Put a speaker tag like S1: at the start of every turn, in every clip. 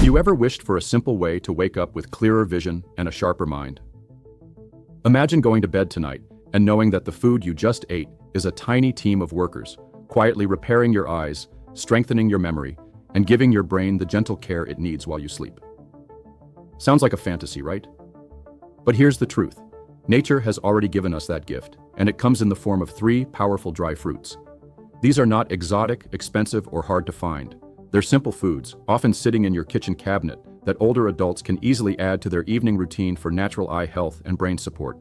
S1: Have you ever wished for a simple way to wake up with clearer vision and a sharper mind? Imagine going to bed tonight and knowing that the food you just ate is a tiny team of workers, quietly repairing your eyes, strengthening your memory, and giving your brain the gentle care it needs while you sleep. Sounds like a fantasy, right? But here's the truth. Nature has already given us that gift, and it comes in the form of 3 powerful dry fruits. These are not exotic, expensive, or hard to find. They're simple foods, often sitting in your kitchen cabinet, that older adults can easily add to their evening routine for natural eye health and brain support.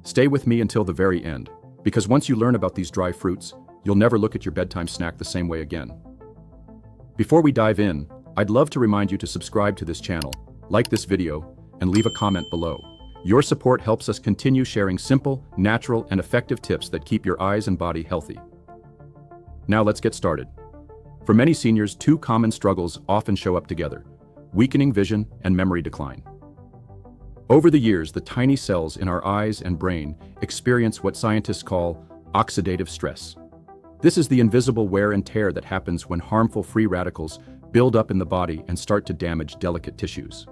S1: Stay with me until the very end, because once you learn about these dry fruits, you'll never look at your bedtime snack the same way again. Before we dive in, I'd love to remind you to subscribe to this channel, like this video, and leave a comment below. Your support helps us continue sharing simple, natural, and effective tips that keep your eyes and body healthy. Now let's get started. For many seniors, 2 common struggles often show up together: weakening vision and memory decline. Over the years, the tiny cells in our eyes and brain experience what scientists call oxidative stress. This is the invisible wear and tear that happens when harmful free radicals build up in the body and start to damage delicate tissues.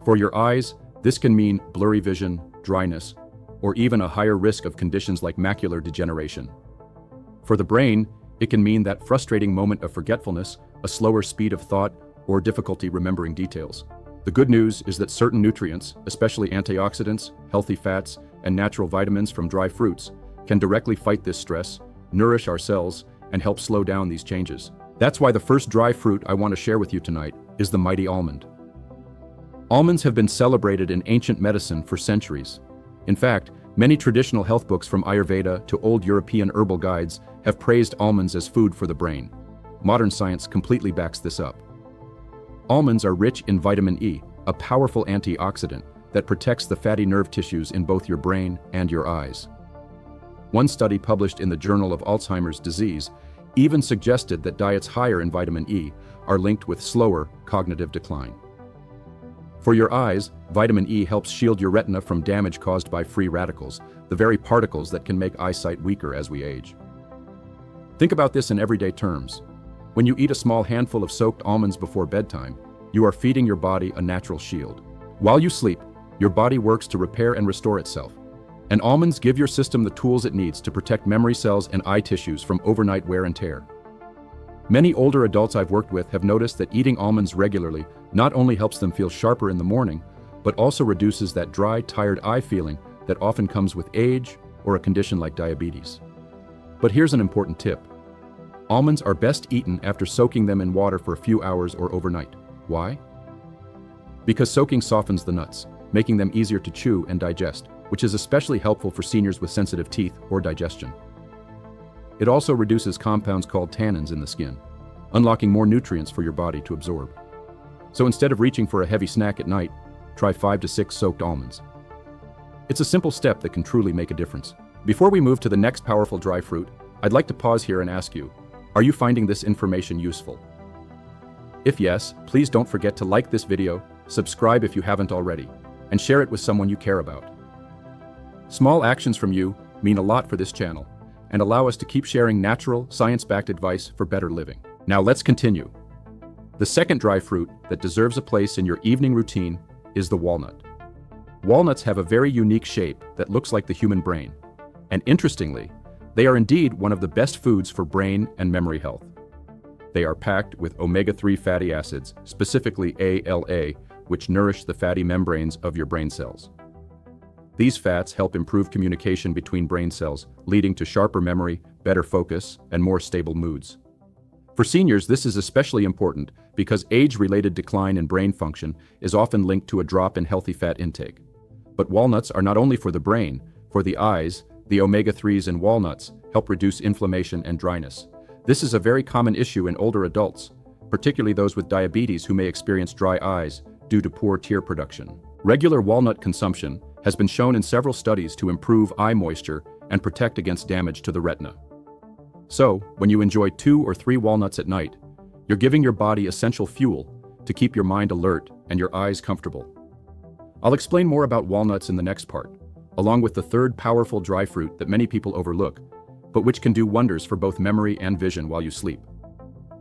S1: For your eyes, this can mean blurry vision, dryness, or even a higher risk of conditions like macular degeneration. For the brain, it can mean that frustrating moment of forgetfulness, a slower speed of thought, or difficulty remembering details. The good news is that certain nutrients, especially antioxidants, healthy fats, and natural vitamins from dry fruits, can directly fight this stress, nourish our cells, and help slow down these changes. That's why the first dry fruit I want to share with you tonight is the mighty almond. Almonds have been celebrated in ancient medicine for centuries. In fact, many traditional health books from Ayurveda to old European herbal guides have praised almonds as food for the brain. Modern science completely backs this up. Almonds are rich in vitamin E, a powerful antioxidant that protects the fatty nerve tissues in both your brain and your eyes. One study published in the Journal of Alzheimer's Disease even suggested that diets higher in vitamin E are linked with slower cognitive decline. For your eyes, vitamin E helps shield your retina from damage caused by free radicals, the very particles that can make eyesight weaker as we age. Think about this in everyday terms. When you eat a small handful of soaked almonds before bedtime, you are feeding your body a natural shield. While you sleep, your body works to repair and restore itself. And almonds give your system the tools it needs to protect memory cells and eye tissues from overnight wear and tear. Many older adults I've worked with have noticed that eating almonds regularly not only helps them feel sharper in the morning, but also reduces that dry, tired eye feeling that often comes with age or a condition like diabetes. But here's an important tip. Almonds are best eaten after soaking them in water for a few hours or overnight. Why? Because soaking softens the nuts, making them easier to chew and digest, which is especially helpful for seniors with sensitive teeth or digestion. It also reduces compounds called tannins in the skin, unlocking more nutrients for your body to absorb. So instead of reaching for a heavy snack at night, try 5 to 6 soaked almonds. It's a simple step that can truly make a difference. Before we move to the next powerful dry fruit, I'd like to pause here and ask you, are you finding this information useful? If yes, please don't forget to like this video, subscribe if you haven't already, and share it with someone you care about. Small actions from you mean a lot for this channel and allow us to keep sharing natural, science-backed advice for better living. Now let's continue. The second dry fruit that deserves a place in your evening routine is the walnut. Walnuts have a very unique shape that looks like the human brain, and interestingly, they are indeed one of the best foods for brain and memory health. They are packed with omega-3 fatty acids, specifically ALA, which nourish the fatty membranes of your brain cells. These fats help improve communication between brain cells, leading to sharper memory, better focus, and more stable moods. For seniors, this is especially important because age-related decline in brain function is often linked to a drop in healthy fat intake. But walnuts are not only for the brain. For the eyes, the omega-3s in walnuts help reduce inflammation and dryness. This is a very common issue in older adults, particularly those with diabetes who may experience dry eyes due to poor tear production. Regular walnut consumption has been shown in several studies to improve eye moisture and protect against damage to the retina. So, when you enjoy 2 or 3 walnuts at night, you're giving your body essential fuel to keep your mind alert and your eyes comfortable. I'll explain more about walnuts in the next part, along with the third powerful dry fruit that many people overlook, but which can do wonders for both memory and vision while you sleep.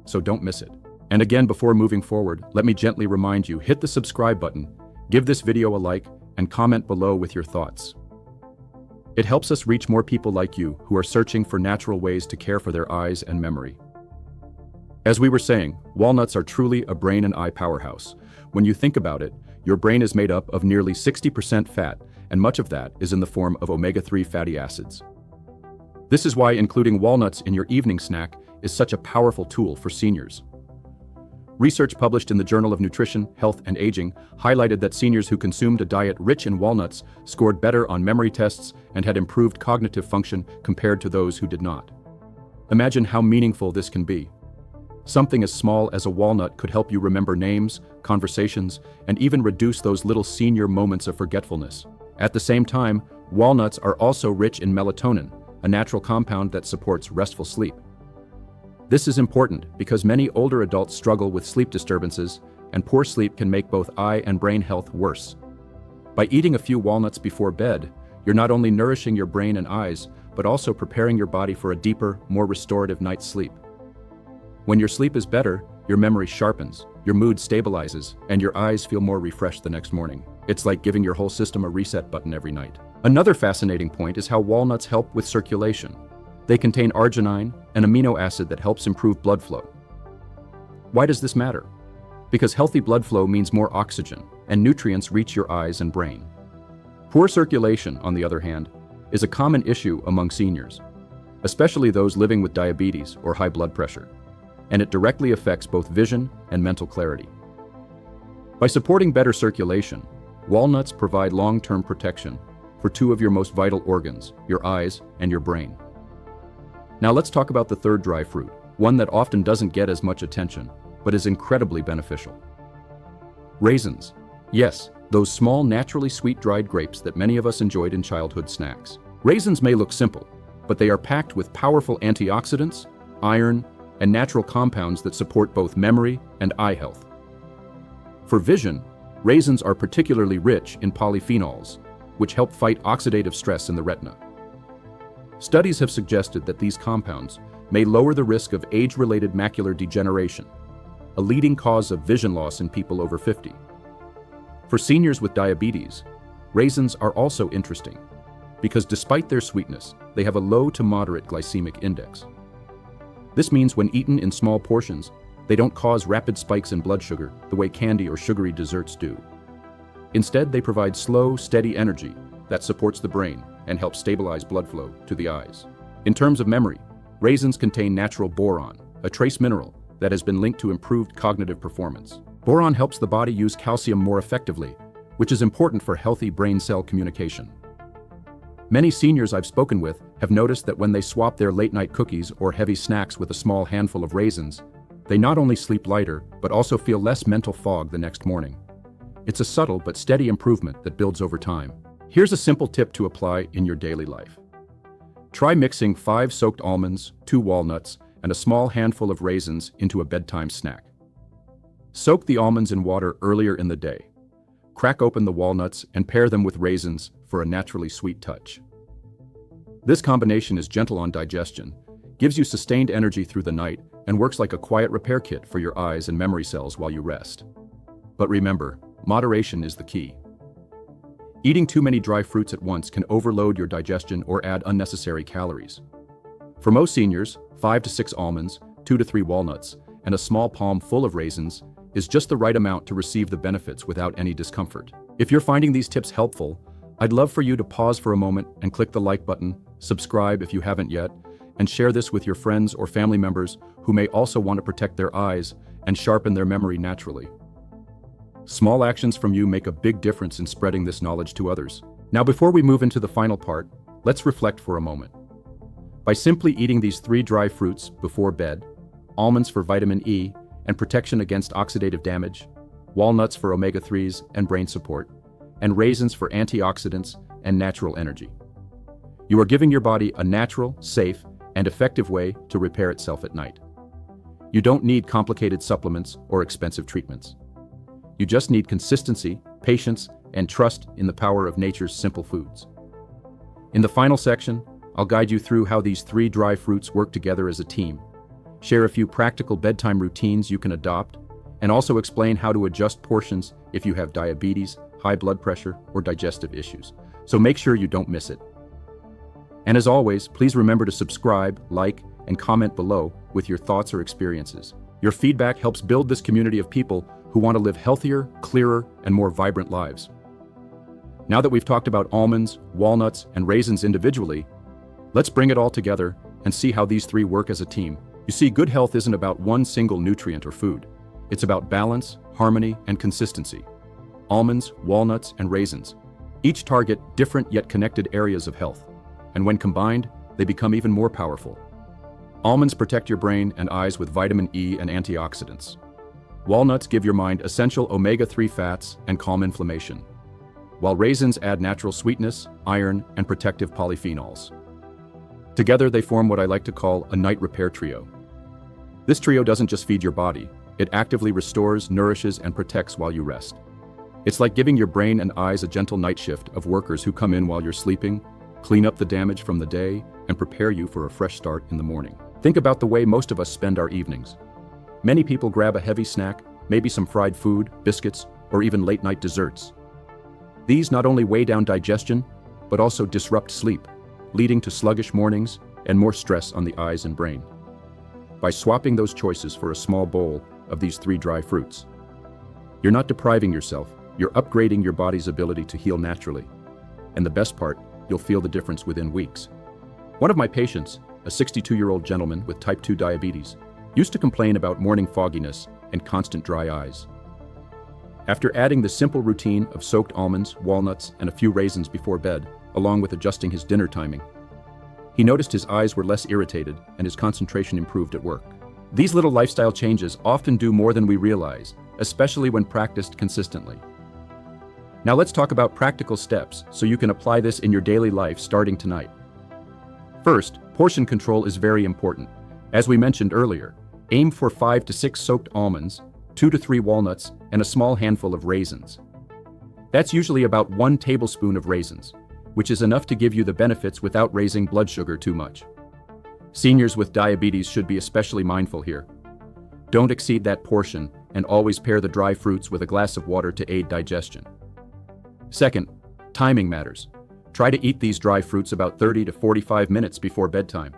S1: So don't miss it. And again, before moving forward, let me gently remind you, hit the subscribe button, give this video a like, and comment below with your thoughts. It helps us reach more people like you who are searching for natural ways to care for their eyes and memory. As we were saying, walnuts are truly a brain and eye powerhouse. When you think about it, your brain is made up of nearly 60% fat, and much of that is in the form of omega-3 fatty acids. This is why including walnuts in your evening snack is such a powerful tool for seniors. Research published in the Journal of Nutrition, Health and Aging highlighted that seniors who consumed a diet rich in walnuts scored better on memory tests and had improved cognitive function compared to those who did not. Imagine how meaningful this can be. Something as small as a walnut could help you remember names, conversations, and even reduce those little senior moments of forgetfulness. At the same time, walnuts are also rich in melatonin, a natural compound that supports restful sleep. This is important because many older adults struggle with sleep disturbances, and poor sleep can make both eye and brain health worse. By eating a few walnuts before bed, you're not only nourishing your brain and eyes, but also preparing your body for a deeper, more restorative night's sleep. When your sleep is better, your memory sharpens, your mood stabilizes, and your eyes feel more refreshed the next morning. It's like giving your whole system a reset button every night. Another fascinating point is how walnuts help with circulation. They contain arginine, an amino acid that helps improve blood flow. Why does this matter? Because healthy blood flow means more oxygen, and nutrients reach your eyes and brain. Poor circulation, on the other hand, is a common issue among seniors, especially those living with diabetes or high blood pressure, and it directly affects both vision and mental clarity. By supporting better circulation, walnuts provide long-term protection for two of your most vital organs, your eyes and your brain. Now let's talk about the third dry fruit, one that often doesn't get as much attention, but is incredibly beneficial. Raisins. Yes, those small, naturally sweet dried grapes that many of us enjoyed in childhood snacks. Raisins may look simple, but they are packed with powerful antioxidants, iron, and natural compounds that support both memory and eye health. For vision, raisins are particularly rich in polyphenols, which help fight oxidative stress in the retina. Studies have suggested that these compounds may lower the risk of age-related macular degeneration, a leading cause of vision loss in people over 50. For seniors with diabetes, raisins are also interesting because despite their sweetness, they have a low to moderate glycemic index. This means when eaten in small portions, they don't cause rapid spikes in blood sugar the way candy or sugary desserts do. Instead, they provide slow, steady energy that supports the brain and helps stabilize blood flow to the eyes. In terms of memory, raisins contain natural boron, a trace mineral that has been linked to improved cognitive performance. Boron helps the body use calcium more effectively, which is important for healthy brain cell communication. Many seniors I've spoken with have noticed that when they swap their late-night cookies or heavy snacks with a small handful of raisins, they not only sleep lighter, but also feel less mental fog the next morning. It's a subtle but steady improvement that builds over time. Here's a simple tip to apply in your daily life. Try mixing 5 soaked almonds, 2 walnuts, and a small handful of raisins into a bedtime snack. Soak the almonds in water earlier in the day. Crack open the walnuts and pair them with raisins for a naturally sweet touch. This combination is gentle on digestion, gives you sustained energy through the night, and works like a quiet repair kit for your eyes and memory cells while you rest. But remember, moderation is the key. Eating too many dry fruits at once can overload your digestion or add unnecessary calories. For most seniors, 5 to 6 almonds, 2 to 3 walnuts, and a small palm full of raisins is just the right amount to receive the benefits without any discomfort. If you're finding these tips helpful, I'd love for you to pause for a moment and click the like button, subscribe if you haven't yet, and share this with your friends or family members who may also want to protect their eyes and sharpen their memory naturally. Small actions from you make a big difference in spreading this knowledge to others. Now, before we move into the final part, let's reflect for a moment. By simply eating these 3 dry fruits before bed, almonds for vitamin E and protection against oxidative damage, walnuts for omega-3s and brain support, and raisins for antioxidants and natural energy, you are giving your body a natural, safe, and effective way to repair itself at night. You don't need complicated supplements or expensive treatments. You just need consistency, patience, and trust in the power of nature's simple foods. In the final section, I'll guide you through how these 3 dry fruits work together as a team, share a few practical bedtime routines you can adopt, and also explain how to adjust portions if you have diabetes, high blood pressure, or digestive issues. So make sure you don't miss it. And as always, please remember to subscribe, like, and comment below with your thoughts or experiences. Your feedback helps build this community of people who want to live healthier, clearer, and more vibrant lives. Now that we've talked about almonds, walnuts, and raisins individually, let's bring it all together and see how these three work as a team. You see, good health isn't about one single nutrient or food. It's about balance, harmony, and consistency. Almonds, walnuts, and raisins each target different yet connected areas of health, and when combined, they become even more powerful. Almonds protect your brain and eyes with vitamin E and antioxidants. Walnuts give your mind essential omega-3 fats and calm inflammation, while raisins add natural sweetness, iron, and protective polyphenols. Together, they form what I like to call a night repair trio. This trio doesn't just feed your body, it actively restores, nourishes, and protects while you rest. It's like giving your brain and eyes a gentle night shift of workers who come in while you're sleeping, clean up the damage from the day, and prepare you for a fresh start in the morning. Think about the way most of us spend our evenings. Many people grab a heavy snack, maybe some fried food, biscuits, or even late-night desserts. These not only weigh down digestion, but also disrupt sleep, leading to sluggish mornings and more stress on the eyes and brain. By swapping those choices for a small bowl of these three dry fruits, you're not depriving yourself, you're upgrading your body's ability to heal naturally. And the best part, you'll feel the difference within weeks. One of my patients, a 62-year-old gentleman with type 2 diabetes, used to complain about morning fogginess and constant dry eyes. After adding the simple routine of soaked almonds, walnuts, and a few raisins before bed, along with adjusting his dinner timing, he noticed his eyes were less irritated and his concentration improved at work. These little lifestyle changes often do more than we realize, especially when practiced consistently. Now let's talk about practical steps so you can apply this in your daily life starting tonight. First, portion control is very important. As we mentioned earlier, aim for 5 to 6 soaked almonds, 2 to 3 walnuts, and a small handful of raisins. That's usually about 1 tablespoon of raisins, which is enough to give you the benefits without raising blood sugar too much. Seniors with diabetes should be especially mindful here. Don't exceed that portion and always pair the dry fruits with a glass of water to aid digestion. Second, timing matters. Try to eat these dry fruits about 30 to 45 minutes before bedtime.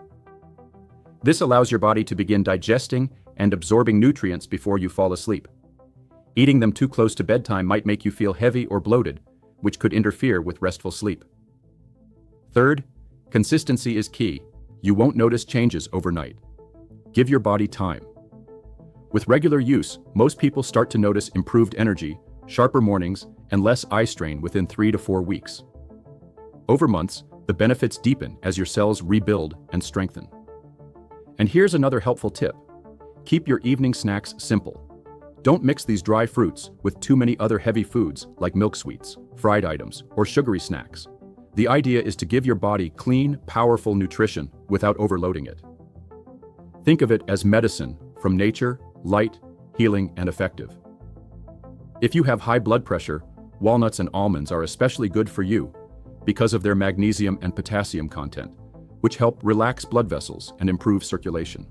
S1: This allows your body to begin digesting and absorbing nutrients before you fall asleep. Eating them too close to bedtime might make you feel heavy or bloated, which could interfere with restful sleep. Third, consistency is key. You won't notice changes overnight. Give your body time. With regular use, most people start to notice improved energy, sharper mornings, and less eye strain within 3 to 4 weeks. Over months, the benefits deepen as your cells rebuild and strengthen. And here's another helpful tip. Keep your evening snacks simple. Don't mix these dry fruits with too many other heavy foods like milk sweets, fried items, or sugary snacks. The idea is to give your body clean, powerful nutrition without overloading it. Think of it as medicine from nature, light, healing, and effective. If you have high blood pressure, walnuts and almonds are especially good for you because of their magnesium and potassium content, which help relax blood vessels and improve circulation.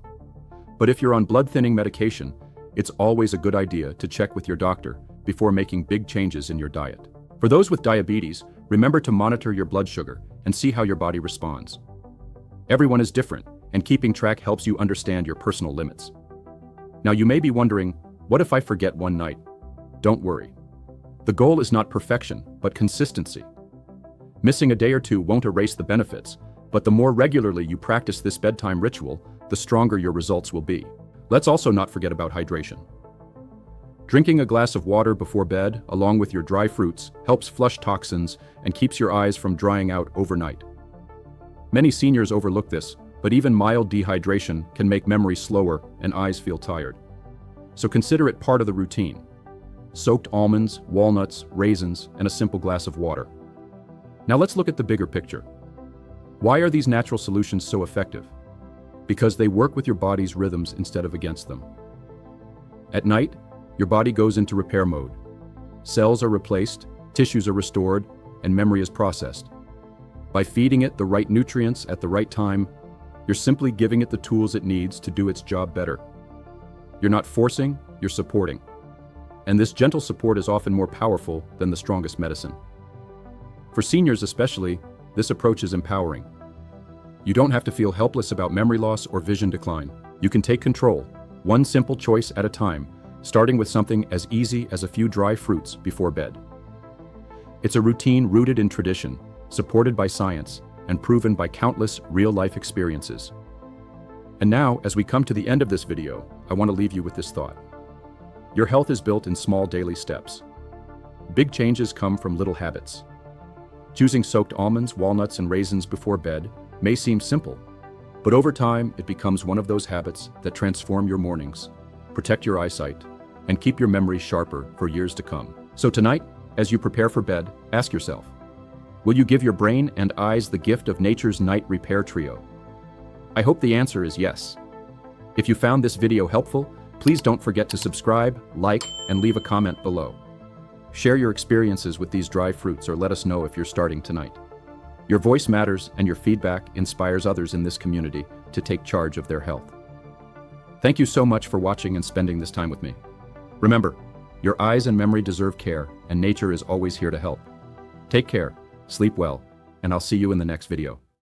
S1: But if you're on blood-thinning medication, it's always a good idea to check with your doctor before making big changes in your diet. For those with diabetes, remember to monitor your blood sugar and see how your body responds. Everyone is different, and keeping track helps you understand your personal limits. Now you may be wondering, what if I forget one night? Don't worry. The goal is not perfection, but consistency. Missing a day or two won't erase the benefits, but the more regularly you practice this bedtime ritual, the stronger your results will be. Let's also not forget about hydration. Drinking a glass of water before bed, along with your dry fruits, helps flush toxins and keeps your eyes from drying out overnight. Many seniors overlook this, but even mild dehydration can make memory slower and eyes feel tired. So consider it part of the routine. Soaked almonds, walnuts, raisins, and a simple glass of water. Now let's look at the bigger picture. Why are these natural solutions so effective? Because they work with your body's rhythms instead of against them. At night, your body goes into repair mode. Cells are replaced, tissues are restored, and memory is processed. By feeding it the right nutrients at the right time, You're simply giving it the tools it needs to do its job better. You're not forcing, you're supporting. And this gentle support is often more powerful than the strongest medicine. For seniors especially, this approach is empowering. You don't have to feel helpless about memory loss or vision decline. You can take control, one simple choice at a time, starting with something as easy as a few dry fruits before bed. It's a routine rooted in tradition, supported by science, and proven by countless real-life experiences. And now, as we come to the end of this video, I want to leave you with this thought. Your health is built in small daily steps. Big changes come from little habits. Choosing soaked almonds, walnuts, and raisins before bed may seem simple, but over time it becomes one of those habits that transform your mornings, protect your eyesight, and keep your memory sharper for years to come. So tonight, as you prepare for bed, ask yourself, will you give your brain and eyes the gift of nature's night repair trio? I hope the answer is yes. If you found this video helpful, please don't forget to subscribe, like, and leave a comment below. Share your experiences with these dry fruits or let us know if you're starting tonight. Your voice matters and your feedback inspires others in this community to take charge of their health. Thank you so much for watching and spending this time with me. Remember, your eyes and memory deserve care, and nature is always here to help. Take care, sleep well, and I'll see you in the next video.